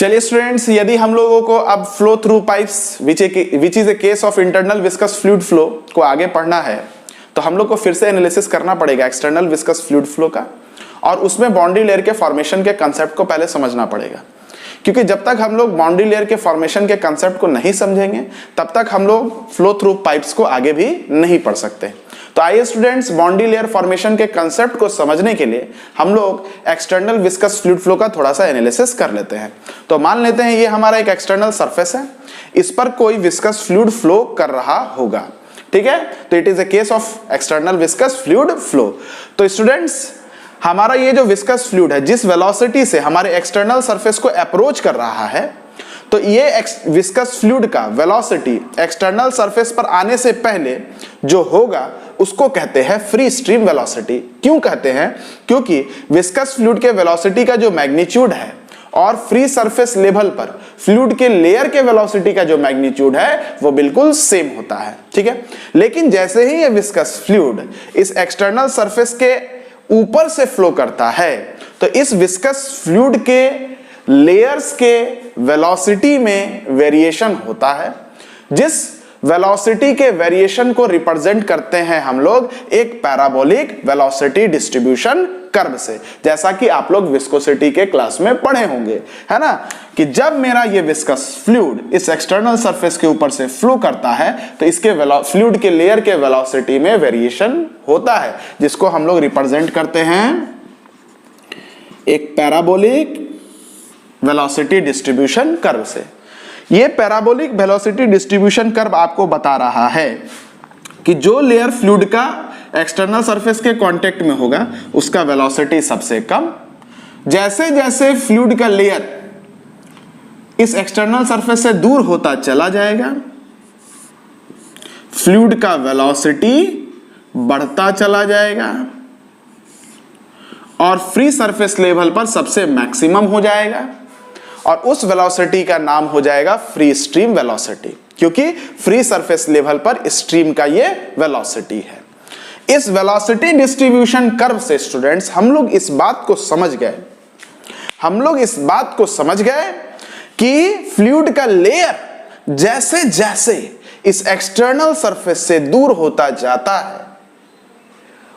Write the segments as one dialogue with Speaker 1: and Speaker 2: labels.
Speaker 1: चलिए स्टूडेंट्स, यदि हम लोगों को अब flow through pipes which is a case of internal viscous fluid flow को आगे पढ़ना है, तो हम लोग को फिर से एनालिसिस करना पड़ेगा एक्सटर्नल विस्कस फ्लूइड फ्लो का, और उसमें बाउंड्री लेयर के फॉर्मेशन के कंसेप्ट को पहले समझना पड़ेगा। क्योंकि जब तक हम लोग बाउंड्री लेयर के फॉर्मेशन के कंसेप्ट को नहीं समझेंगे तब तक हम लोग फ्लो थ्रू पाइप्स को आगे भी नहीं पढ़ सकते। तो आइए स्टूडेंट्स, बाउंड्री लेयर फॉर्मेशन के कंसेप्ट को समझने के लिए हम लोग एक्सटर्नल विस्कस फ्लूइड फ्लो का थोड़ा सा एनालिसिस कर लेते हैं। तो मान लेते हैं ये हमारा एक एक्सटर्नल सरफेस है, इस पर कोई विस्कस फ्लूइड फ्लो कर रहा होगा, ठीक है। तो it is a case of external viscous fluid flow. तो स्टूडेंट्स, हमारा ये जो विस्कस फ्लूइड है जिस वेलोसिटी से हमारे एक्सटर्नल सरफेस को अप्रोच कर रहा है, तो ये विस्कस फ्लूइड का वेलोसिटी एक्सटर्नल सरफेस पर आने से पहले जो होगा उसको कहते हैं फ्री स्ट्रीम वेलोसिटी। क्यों कहते हैं? क्योंकि विस्कस फ्लूइड के वेलोसिटी का जो मैग्नीट्यूड है और फ्री सरफेस लेवल पर फ्लूइड के लेयर के वेलोसिटी का जो मैग्नीट्यूड है वो बिल्कुल सेम होता है, ठीक है। लेकिन जैसे ही ये विस्कस फ्लूइड इस एक्सटर्नल सरफेस के ऊपर से फ्लो करता है, तो इस विस्कस फ्लूइड के लेयर्स के वेलोसिटी में वेरिएशन होता है, जिस वेलोसिटी के वेरिएशन को रिप्रेजेंट करते हैं हम लोग एक पैराबोलिक वेलोसिटी डिस्ट्रीब्यूशन कर्व से, जैसा कि आप लोग विस्कोसिटी के क्लास में पढ़े होंगे, है ना, कि जब मेरा ये विस्कस फ्लूइड इस एक्सटर्नल सरफेस के ऊपर से फ्लो करता है तो इसके फ्लूइड के लेयर के वेलोसिटी में वेरिएशन होता है, जिसको हम लोग रिप्रेजेंट करते हैं एक पैराबोलिक वेलोसिटी डिस्ट्रीब्यूशन कर्व से। ये पैराबोलिक वेलोसिटी डिस्ट्रीब्यूशन कर्व आपको बता रहा है कि जो लेयर फ्लूइड का एक्सटर्नल सरफेस के कांटेक्ट में होगा उसका वेलोसिटी सबसे कम, जैसे जैसे फ्लूइड का लेयर इस एक्सटर्नल सरफेस से दूर होता चला जाएगा फ्लूइड का वेलोसिटी बढ़ता चला जाएगा और फ्री सरफेस लेवल पर सबसे मैक्सिमम हो जाएगा, और उस वेलोसिटी का नाम हो जाएगा फ्री स्ट्रीम वेलोसिटी, क्योंकि फ्री सरफेस लेवल पर स्ट्रीम का ये वेलोसिटी है। इस वेलोसिटी डिस्ट्रीब्यूशन कर्व से स्टूडेंट्स हम लोग इस बात को समझ गए कि फ्लूइड का लेयर जैसे जैसे इस एक्सटर्नल सरफेस से दूर होता जाता है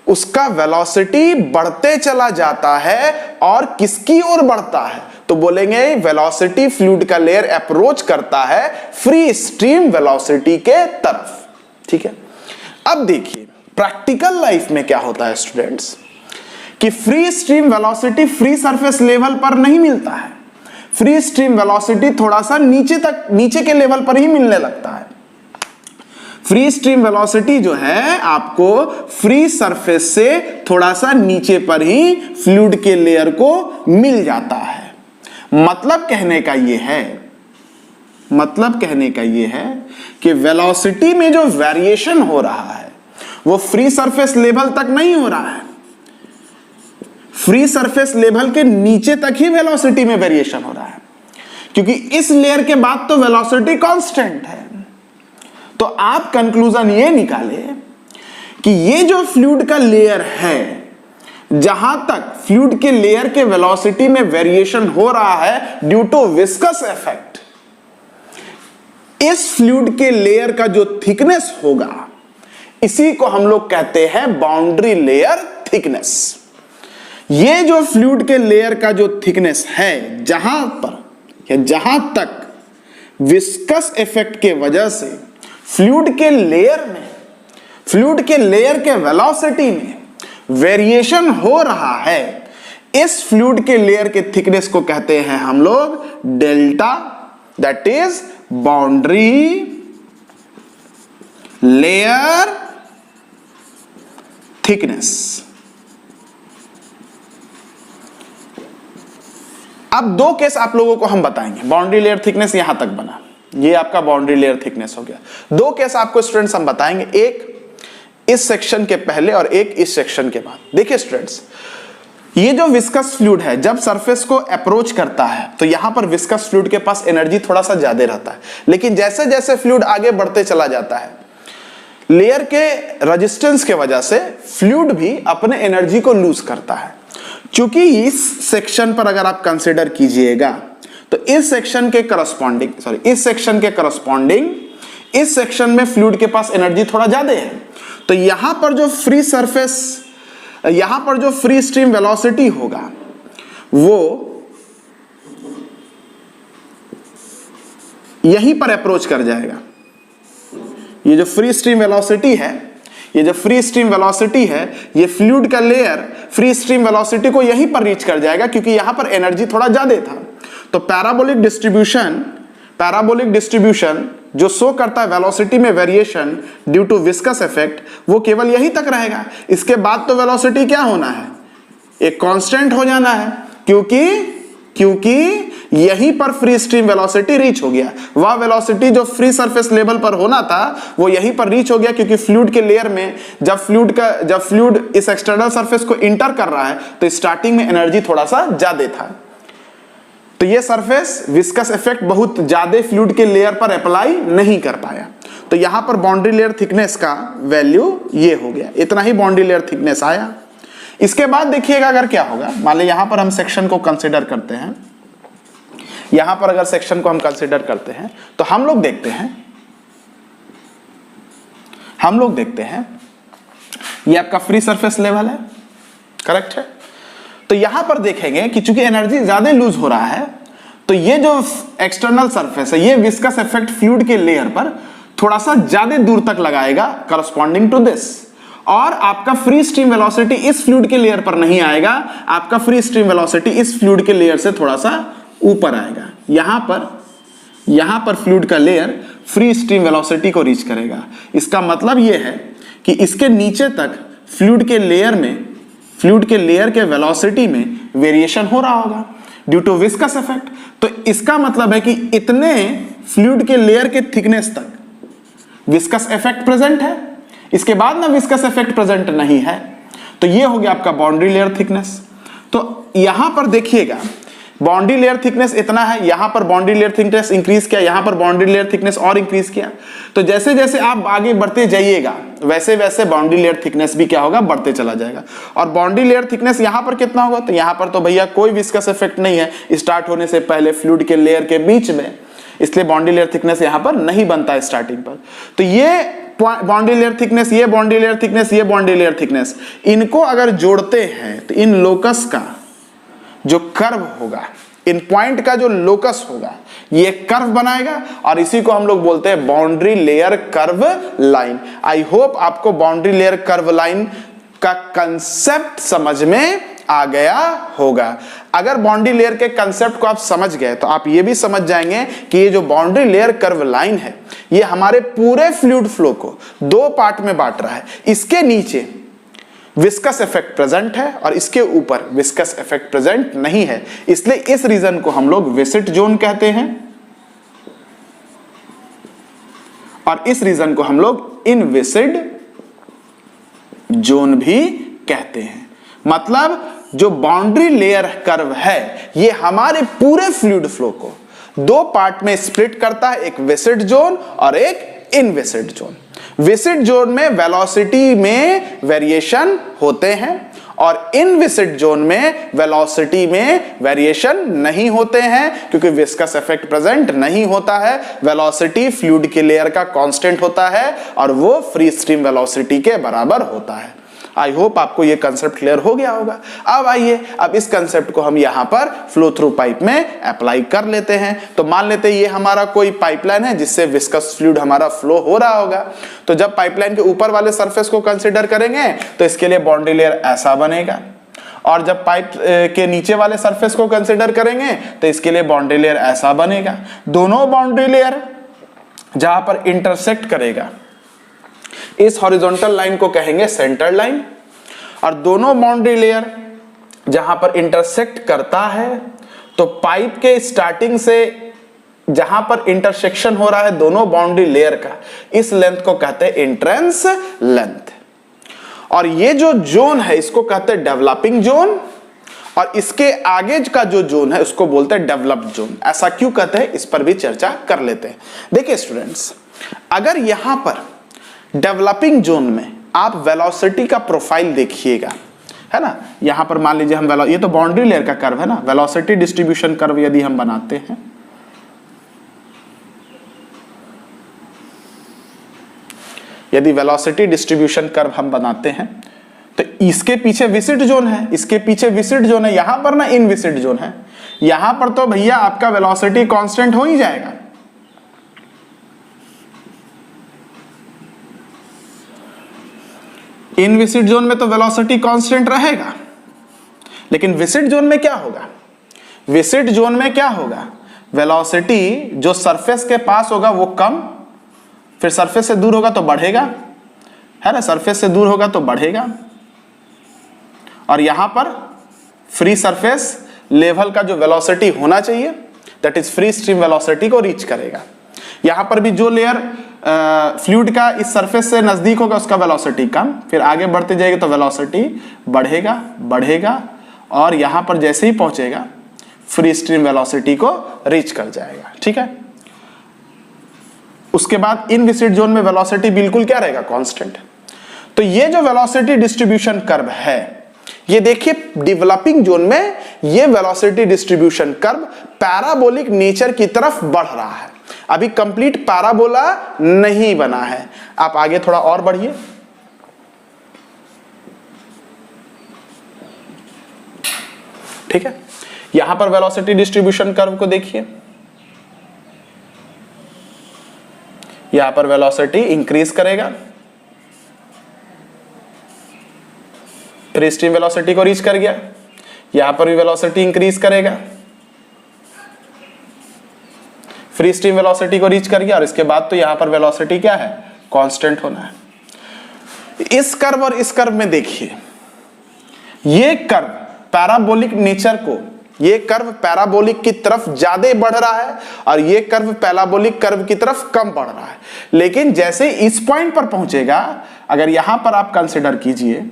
Speaker 1: उसका वेलोसिटी बढ़ते चला जाता है, और किसकी ओर बढ़ता है? तो बोलेंगे वेलोसिटी फ्लूइड का लेयर अप्रोच करता है फ्री स्ट्रीम वेलोसिटी के तरफ, ठीक है। अब देखिए प्रैक्टिकल लाइफ में क्या होता है स्टूडेंट्स, कि free stream velocity free surface level पर नहीं मिलता है। फ्री स्ट्रीम वेलोसिटी थोड़ा सा नीचे के लेवल पर ही मिलने लगता है। फ्री स्ट्रीम वेलोसिटी जो है आपको फ्री सरफेस से थोड़ा सा नीचे पर ही फ्लूइड के लेयर को मिल जाता है। मतलब कहने का ये है कि वेलोसिटी में जो वेरिएशन हो रहा है वो फ्री सरफेस लेवल तक नहीं हो रहा है, फ्री सरफेस लेवल के नीचे तक ही वेलोसिटी में वेरिएशन हो रहा है, क्योंकि इस लेयर के बाद तो वेलोसिटी कांस्टेंट है। तो आप कंक्लूजन ये निकाले कि ये जो फ्लूइड का लेयर है, जहां तक फ्लूइड के लेयर के वेलोसिटी में वेरिएशन हो रहा है ड्यू टू विस्कस इफेक्ट, इस फ्लूइड के लेयर का जो थिकनेस होगा इसी को हम लोग कहते हैं बाउंड्री लेयर थिकनेस। ये जो फ्लूइड के लेयर का जो थिकनेस है, जहां तक विस्कस इफेक्ट के वजह से फ्लूइड के लेयर के वेलोसिटी में वेरिएशन हो रहा है, इस फ्लूइड के लेयर के थिकनेस को कहते हैं हम लोग delta, that is boundary layer thickness. अब दो केस आप लोगों को हम बताएंगे। बाउंड्री लेयर थिकनेस यहां तक बना, ये आपका बाउंड्री लेयर थिकनेस हो गया। दो केस आपको स्टूडेंट्स हम बताएंगे, एक इस सेक्शन के पहले और एक इस सेक्शन के बाद। देखिए स्टूडेंट्स, ये जो विस्कस फ्लूइड है जब सरफेस को अप्रोच करता है तो यहां पर विस्कस फ्लूइड के पास एनर्जी थोड़ा सा ज्यादा रहता है, लेकिन जैसे जैसे फ्लूइड आगे बढ़ते चला जाता है लेयर के रेजिस्टेंस के वजह से फ्लूइड भी अपने एनर्जी को लूज करता है। क्योंकि इस सेक्शन पर अगर आप कंसीडर कीजिएगा तो इस सेक्शन के करस्पॉन्डिंग इस सेक्शन में फ्लूइड के पास एनर्जी थोड़ा ज्यादा है। तो यहां पर जो फ्री सरफेस, यहां पर जो फ्री स्ट्रीम वेलोसिटी होगा वो यहीं पर अप्रोच कर जाएगा। ये जो फ्री स्ट्रीम वेलोसिटी है, ये फ्लूइड का लेयर फ्री स्ट्रीम वेलोसिटी को यहीं पर रीच कर जाएगा, क्योंकि यहां पर एनर्जी थोड़ा ज्यादा था। तो पैराबोलिक डिस्ट्रीब्यूशन जो शो करता है वेलोसिटी में variation due to viscous effect, वो केवल यहीं तक रहेगा। इसके बाद तो वेलोसिटी क्या होना है, एक कांस्टेंट हो जाना है, क्योंकि यहीं पर फ्री स्ट्रीम वेलोसिटी रीच हो गया। वह वेलोसिटी जो फ्री सरफेस लेवल पर होना था वो यहीं पर रीच हो गया, क्योंकि फ्लूइड के लेयर में जब फ्लूइड इस एक्सटर्नल सरफेस को इंटर कर रहा है तो स्टार्टिंग में एनर्जी थोड़ा सा ज्यादा था। तो ये सरफेस विस्कस इफेक्ट बहुत ज्यादा फ्लूइड के लेयर पर अप्लाई नहीं कर पाया। तो यहां पर बाउंड्री लेयर थिकनेस का वैल्यू ये हो गया, इतना ही बाउंड्री लेयर थिकनेस आया। इसके बाद देखिएगा अगर क्या होगा, मान लीजिए यहां पर हम सेक्शन को कंसीडर करते हैं, यहां पर अगर सेक्शन को हम कंसीडर करते हैं तो हम लोग देखते हैं ये आपका फ्री सरफेस लेवल है, करेक्ट है। तो यहां पर देखेंगे कि चूंकि एनर्जी ज्यादा लूज हो रहा है तो ये जो एक्सटर्नल सरफेस है ये विस्कस इफेक्ट फ्लूइड के लेयर पर थोड़ा सा ज्यादा दूर तक लगाएगा करस्पॉन्डिंग टू दिस, और आपका फ्री स्ट्रीम वेलोसिटी इस फ्लूइड के लेयर पर नहीं आएगा, आपका फ्री स्ट्रीम वेलोसिटी इस फ्लूइड के लेयर से थोड़ा सा ऊपर आएगा। यहां पर फ्लूइड का लेयर फ्री स्ट्रीम वेलोसिटी को रीच करेगा। इसका मतलब यह है कि इसके नीचे तक फ्लूइड के लेयर के वेलोसिटी में वेरिएशन हो रहा होगा ड्यू टू विस्कस इफेक्ट। तो इसका मतलब है कि इतने फ्लूइड के लेयर के थिकनेस तक विस्कस इफेक्ट प्रेजेंट है, इसके बाद ना विस्कस इफेक्ट प्रेजेंट नहीं है। तो ये हो गया आपका बाउंड्री लेयर थिकनेस। तो यहां पर देखिएगा बाउंड्री लेयर थिकनेस इतना है, यहां पर बाउंड्री लेयर थिकनेस इंक्रीज किया, यहां पर बाउंड्री लेयर थिकनेस और इंक्रीज किया। तो जैसे जैसे आप आगे बढ़ते जाइएगा वैसे वैसे बाउंड्री लेयर थिकनेस भी क्या होगा, बढ़ते चला जाएगा। और बाउंड्री लेयर थिकनेस यहां पर कितना होगा, तो यहां पर तो भैया कोई विस्कस इफेक्ट नहीं है स्टार्ट होने से पहले फ्लूइड के लेयर के बीच में, इसलिए बाउंड्री लेयर थिकनेस यहां पर नहीं बनता है स्टार्टिंग पर। तो ये बाउंड्री लेयर थिकनेस, ये बाउंड्री लेयर थिकनेस, ये बाउंड्री लेयर थिकनेस, इनको अगर जोड़ते हैं तो इन लोकस का जो कर्व होगा, इन पॉइंट का जो लोकस होगा ये कर्व बनाएगा, और इसी को हम लोग बोलते हैं boundary layer curve line. I hope आपको बाउंड्री लेयर कर्व लाइन का कंसेप्ट समझ में आ गया होगा। अगर बाउंड्री लेयर के कंसेप्ट को आप समझ गए तो आप ये भी समझ जाएंगे कि ये जो बाउंड्री लेयर कर्व लाइन है ये हमारे पूरे फ्लूइड फ्लो को दो पार्ट में बांट रहा है। इसके नीचे विस्कस इफेक्ट प्रेजेंट है और इसके ऊपर विस्कस इफेक्ट प्रेजेंट नहीं है, इसलिए इस रीजन को हम लोग विसिट जोन कहते हैं और इस रीजन को हम लोग इनविसिड जोन भी कहते हैं। मतलब जो बाउंड्री लेयर कर्व है ये हमारे पूरे फ्लूइड फ्लो को दो पार्ट में स्प्लिट करता है, एक विसिट जोन और एक इनविसिड जोन। विसिट जोन में वेलोसिटी में वेरिएशन होते हैं और इनविसिड जोन में वेलोसिटी में वेरिएशन नहीं होते हैं, क्योंकि विस्कस इफेक्ट प्रेजेंट नहीं होता है। वेलोसिटी फ्लूइड के लेयर का कांस्टेंट होता है और वो फ्री स्ट्रीम वेलोसिटी के बराबर होता है। आई होप आपको ये कंसेप्ट क्लियर हो गया होगा। अब आइए अब इस कंसेप्ट को हम यहां पर फ्लो थ्रू पाइप में अप्लाई कर लेते हैं। तो मान लेते हैं ये हमारा कोई पाइपलाइन है जिससे विस्कस फ्लूइड हमारा फ्लो हो रहा होगा। तो जब पाइपलाइन के ऊपर वाले सरफेस को कंसिडर करेंगे तो इसके लिए बाउंड्री लेयर ऐसा बनेगा, और जब पाइप के नीचे वाले सरफेस को कंसिडर करेंगे तो इसके लिए बाउंड्री लेयर ऐसा बनेगा। दोनों बाउंड्री लेयर जहां पर इंटरसेक्ट करेगा इस हॉरिजॉन्टल लाइन को कहेंगे सेंटर लाइन, और दोनों बाउंड्री लेयर जहां पर इंटरसेक्ट करता है तो पाइप के स्टार्टिंग से जहां पर इंटरसेक्शन हो रहा है दोनों बाउंड्री लेयर का, इस लेंथ को कहते हैं एंट्रेंस लेंथ। और ये जो जोन है इसको कहते हैं डेवलपिंग जोन, और इसके आगे का जो जोन है उसको बोलते हैं डेवलप्ड जोन। ऐसा क्यों कहते हैं इस पर भी चर्चा कर लेते हैं। देखिए स्टूडेंट्स, अगर यहां पर डेवलपिंग जोन में आप वेलोसिटी का प्रोफाइल देखिएगा, है ना। यहां पर मान लीजिए हम ये तो बाउंड्री लेयर का कर्व है ना, वेलोसिटी डिस्ट्रीब्यूशन कर्व यदि हम बनाते हैं, यदि वेलोसिटी डिस्ट्रीब्यूशन कर्व हम बनाते हैं तो इसके पीछे विसिड जोन है, इसके पीछे विसिड जोन है, यहां पर ना इनविसिड जोन है। यहां पर तो भैया आपका वेलोसिटी कांस्टेंट हो ही जाएगा, इनविसिड जोन में तो वेलोसिटी कांस्टेंट रहेगा, लेकिन विसिड जोन में क्या होगा, विसिड जोन में क्या होगा, वेलोसिटी जो सरफेस के पास होगा वो कम, फिर सरफेस से दूर होगा तो बढ़ेगा, है ना, सरफेस से दूर होगा तो बढ़ेगा, और यहां पर फ्री सरफेस लेवल का जो वेलोसिटी होना चाहिए that is free stream velocity को रीच करेगा। यहां पर भी जो लेयर फ्लूइड का इस सरफेस से नजदीक होगा उसका वेलोसिटी कम, फिर आगे बढ़ते जाएगा तो वेलोसिटी बढ़ेगा बढ़ेगा, और यहां पर जैसे ही पहुंचेगा फ्री स्ट्रीम वेलोसिटी को रीच कर जाएगा। ठीक है, उसके बाद इनविसिड जोन में वेलोसिटी बिल्कुल क्या रहेगा, कांस्टेंट। तो ये जो वेलोसिटी डिस्ट्रीब्यूशन कर्व है, ये देखिए डेवलपिंग जोन में ये velocity distribution curve parabolic nature की तरफ बढ़ रहा है, अभी कंप्लीट पैराबोला नहीं बना है। आप आगे थोड़ा और बढ़िए, ठीक है, यहां पर वेलोसिटी डिस्ट्रीब्यूशन कर्व को देखिए, यहां पर वेलोसिटी इंक्रीज करेगा, फ्री स्ट्रीम वेलोसिटी को रीच कर गया, यहां पर भी वेलोसिटी इंक्रीज करेगा, फ्री स्ट्रीम वेलोसिटी को रीच कर गया, और इसके बाद तो यहां पर वेलोसिटी क्या है, कांस्टेंट होना है। इस कर्व और इस कर्व में देखिए, ये कर्व पैराबोलिक नेचर को, ये कर्व पैराबोलिक की तरफ ज्यादा बढ़ रहा है और ये कर्व पैराबोलिक कर्व की तरफ कम बढ़ रहा है। लेकिन जैसे इस पॉइंट पर पहुंचेगा, अगर यहां पर आप कंसीडर कीजिए,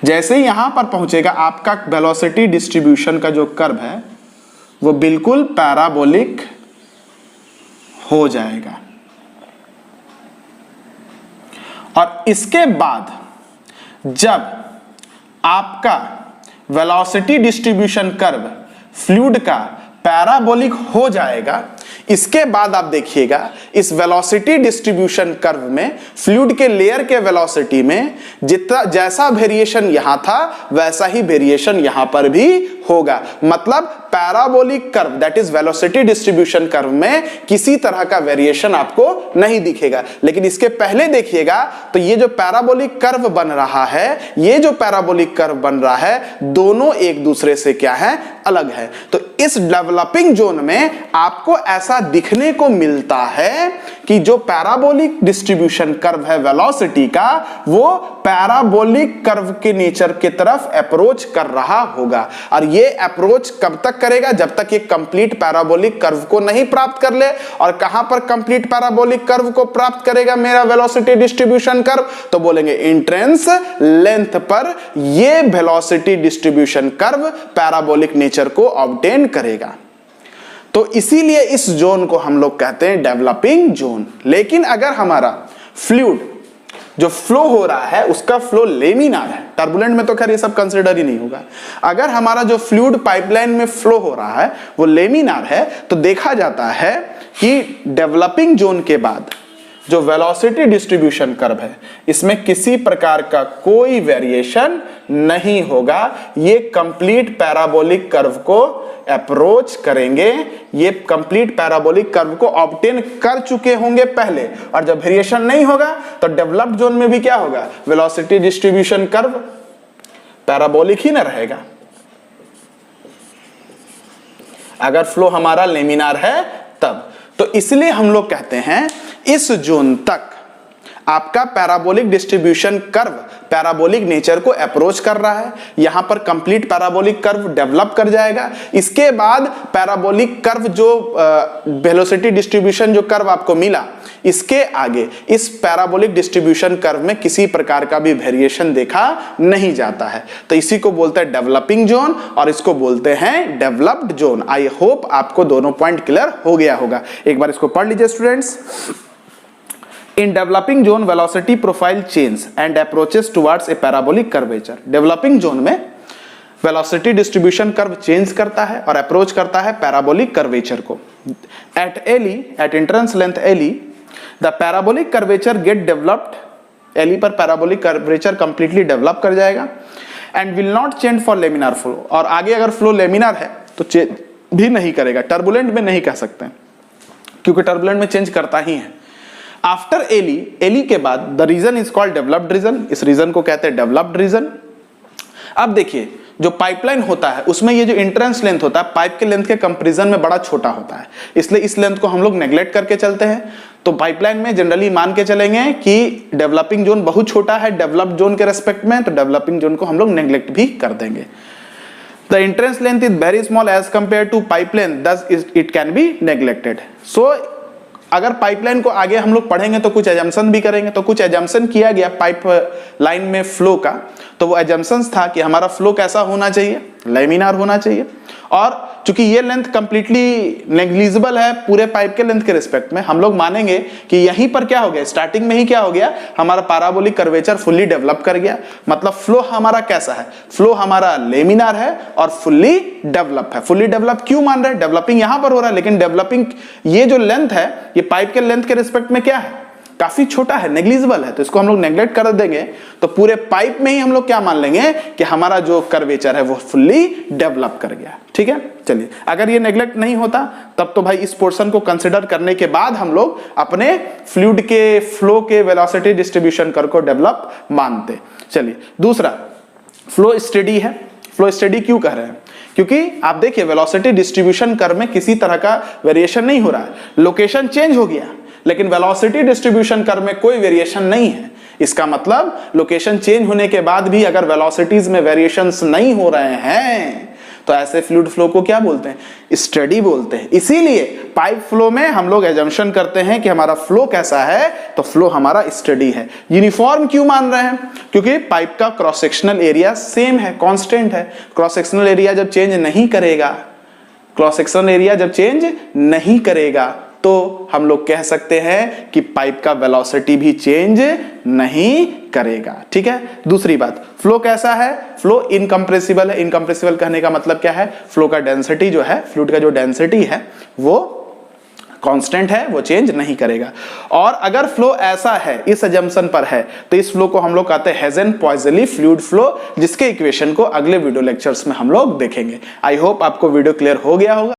Speaker 1: जैसे यहां पर पहुंचेगा आपका वेलोसिटी डिस्ट्रीब्यूशन का जो कर्व है वो बिल्कुल पैराबोलिक हो जाएगा, और इसके बाद जब आपका वेलोसिटी डिस्ट्रीब्यूशन कर्व फ्लूइड का पैराबोलिक हो जाएगा, इसके बाद आप देखिएगा इस वेलोसिटी डिस्ट्रीब्यूशन कर्व में फ्लूइड के लेयर के वेलोसिटी में जितना जैसा वेरिएशन यहां था वैसा ही वेरिएशन यहां पर भी होगा। मतलब parabolic curve that is velocity distribution curve में किसी तरह का वेरिएशन आपको नहीं दिखेगा। लेकिन इसके पहले देखिएगा तो ये जो पैराबोलिक कर्व बन रहा है, ये जो पैराबोलिक कर्व बन रहा है, दोनों एक दूसरे से क्या है, अलग है। तो इस डेवलपिंग जोन में आपको ऐसा दिखने को मिलता है कि जो पैराबोलिक डिस्ट्रीब्यूशन कर्व है वेलोसिटी का, वो पैराबोलिक कर्व के नेचर की तरफ अप्रोच कर रहा होगा। और ये अप्रोच कब तक करेगा, जब तक ये कंप्लीट पैराबोलिक कर्व को नहीं प्राप्त कर ले। और कहां पर कंप्लीट पैराबोलिक कर्व को प्राप्त करेगा मेरा वेलोसिटी डिस्ट्रीब्यूशन कर्व, तो बोलेंगे एंट्रेंस लेंथ पर ये velocity distribution curve parabolic nature को ऑब्टेन करेगा। तो इसीलिए इस जोन को हम लोग कहते हैं डेवलपिंग जोन। लेकिन अगर हमारा फ्लूइड जो फ्लो हो रहा है उसका फ्लो लेमिनार है, टर्बुलेंट में तो खैर ये सब कंसिडर ही नहीं होगा, अगर हमारा जो फ्लूइड पाइपलाइन में फ्लो हो रहा है वो लेमिनार है, तो देखा जाता है कि डेवलपिंग जोन के बाद जो वेलोसिटी डिस्ट्रीब्यूशन कर्व है इसमें किसी प्रकार का कोई वेरिएशन नहीं होगा। ये कंप्लीट पैराबोलिक कर्व को अप्रोच करेंगे, ये कंप्लीट पैराबोलिक कर्व को ऑब्टेन कर चुके होंगे पहले। और जब वेरिएशन नहीं होगा तो डेवलप्ड जोन में भी क्या होगा, वेलोसिटी डिस्ट्रीब्यूशन कर्व पैराबोलिक ही ना रहेगा, अगर फ्लो हमारा लेमिनार है तब। तो इसलिए हम लोग कहते हैं इस जोन तक आपका parabolic distribution curve parabolic nature को अप्रोच कर रहा है, यहां पर कंप्लीट पैराबोलिक कर्व डेवलप कर जाएगा। इसके बाद पैराबोलिक कर्व जो वेलोसिटी डिस्ट्रीब्यूशन जो कर्व आपको मिला, इसके आगे इस पैराबोलिक डिस्ट्रीब्यूशन कर्व में किसी प्रकार का भी वेरिएशन देखा नहीं जाता है। तो इसी को बोलते हैं डेवलपिंग जोन और इसको बोलते हैं डेवलप्ड जोन। आई होप आपको दोनों पॉइंट क्लियर हो गया होगा। एक बार इसको पढ़ लीजिए students. In developing zone velocity profile change and approaches towards a parabolic curvature. Developing zone में वेलोसिटी डिस्ट्रीब्यूशन कर्व चेंज करता है और अप्रोच करता है पैराबोलिक कर्वेचर को। At L e, at entrance length L e, the parabolic curvature get developed. L e पर parabolic curvature completely develop कर जाएगा and will not change for laminar flow. और आगे अगर फ्लो लेमिनार है तो चेंज भी नहीं करेगा, टर्बुलेंट में नहीं कह सकते क्योंकि टर्बुलेंट में चेंज करता ही है। आफ्टर एली, एली के बाद the region is called developed region. इस रीजन को कहते हैं डेवलप्ड रीजन। अब देखिए, जो पाइपलाइन होता है उसमें ये जो इंट्रेंस लेंथ होता है पाइप के लेंथ के कंपैरिजन में बड़ा छोटा होता है, इसलिए इस लेंथ को हम लोग नेग्लेक्ट करके चलते हैं। तो पाइपलाइन में जनरली मान के चलेंगे कि डेवलपिंग जोन बहुत छोटा है डेवलप्ड जोन के रेस्पेक्ट में, तो डेवलपिंग जोन को हम लोग नेग्लेक्ट भी कर देंगे। The entrance length is very small as compare to pipe length, thus it can be neglected. So अगर पाइपलाइन को आगे हम लोग पढ़ेंगे तो कुछ एजम्पशन भी करेंगे। तो कुछ एजम्पशन किया गया पाइप लाइन में फ्लो का, तो वो एजम्पशंस था कि हमारा फ्लो कैसा होना चाहिए, लेमिनार होना चाहिए। और चूंकि ये लेंथ कंप्लीटली नेग्लिजिबल है पूरे पाइप के लेंथ के रिस्पेक्ट में, हम लोग मानेंगे कि यहीं पर क्या हो गया, स्टार्टिंग में ही क्या हो गया, हमारा पैराबोलिक कर्वेचर फुल्ली डेवलप कर गया। मतलब फ्लो हमारा कैसा है, फ्लो हमारा लेमिनार है और फुल्ली डेवलप है। फुल्ली डेवलप क्यों मान रहे हैं, डेवलपिंग यहां पर हो रहा है, लेकिन डेवलपिंग ये जो लेंथ है ये पाइप के लेंथ के रिस्पेक्ट में क्या है, काफी छोटा है, नेग्लिजिबल है। तो इसको हम लोग नेग्लेक्ट कर देंगे, तो पूरे पाइप में ही हम लोग क्या मान लेंगे कि हमारा जो कर्वेचर है वो फुल्ली डेवलप कर गया। ठीक है, चलिए अगर ये नेग्लेक्ट नहीं होता तब तो भाई इस पोर्शन को कंसिडर करने के बाद हम लोग अपने फ्लूइड के फ्लो के वेलोसिटी डिस्ट्रीब्यूशन कर्व को डेवलप मानते। चलिए दूसरा, फ्लो स्टेडी है। फ्लो स्टेडी क्यों कह रहे हैं, क्योंकि आप देखिए वेलोसिटी डिस्ट्रीब्यूशन कर्व में किसी तरह का वेरिएशन नहीं हो रहा है, लोकेशन चेंज हो गया लेकिन वेलोसिटी डिस्ट्रीब्यूशन कर्व में कोई वेरिएशन नहीं है। इसका मतलब लोकेशन चेंज होने के बाद भी अगर वेलोसिटीज में वेरिएशंस नहीं हो रहे हैं तो ऐसे फ्लूइड फ्लो को क्या बोलते हैं, स्टेडी बोलते हैं। इसीलिए पाइप फ्लो में हम लोग एजम्पशन करते हैं कि हमारा फ्लो कैसा है, तो फ्लो हमारा स्टेडी है। यूनिफॉर्म क्यों मान रहे हैं, क्योंकि पाइप का क्रॉस सेक्शनल एरिया सेम है, कांस्टेंट है। क्रॉस सेक्शनल एरिया जब चेंज नहीं करेगा, क्रॉस सेक्शनल एरिया जब चेंज नहीं करेगा तो हम लोग कह सकते हैं कि पाइप का वेलोसिटी भी चेंज नहीं करेगा। ठीक है, दूसरी बात, फ्लो कैसा है, फ्लो इनकम्प्रेसिबल है। इनकम्प्रेसिबल कहने का मतलब क्या है, फ्लो का डेंसिटी जो है, फ्लूइड का जो डेंसिटी है वो कांस्टेंट है, वो चेंज नहीं करेगा। और अगर फ्लो ऐसा है, इस अजम्पशन पर है, तो इस फ्लो को हम लोग कहते हैं हेज़ेन-पॉइज़ली फ्लूइड फ्लो, जिसके इक्वेशन को अगले वीडियो लेक्चर्स में हम लोग देखेंगे। आई होप आपको वीडियो क्लियर हो गया होगा।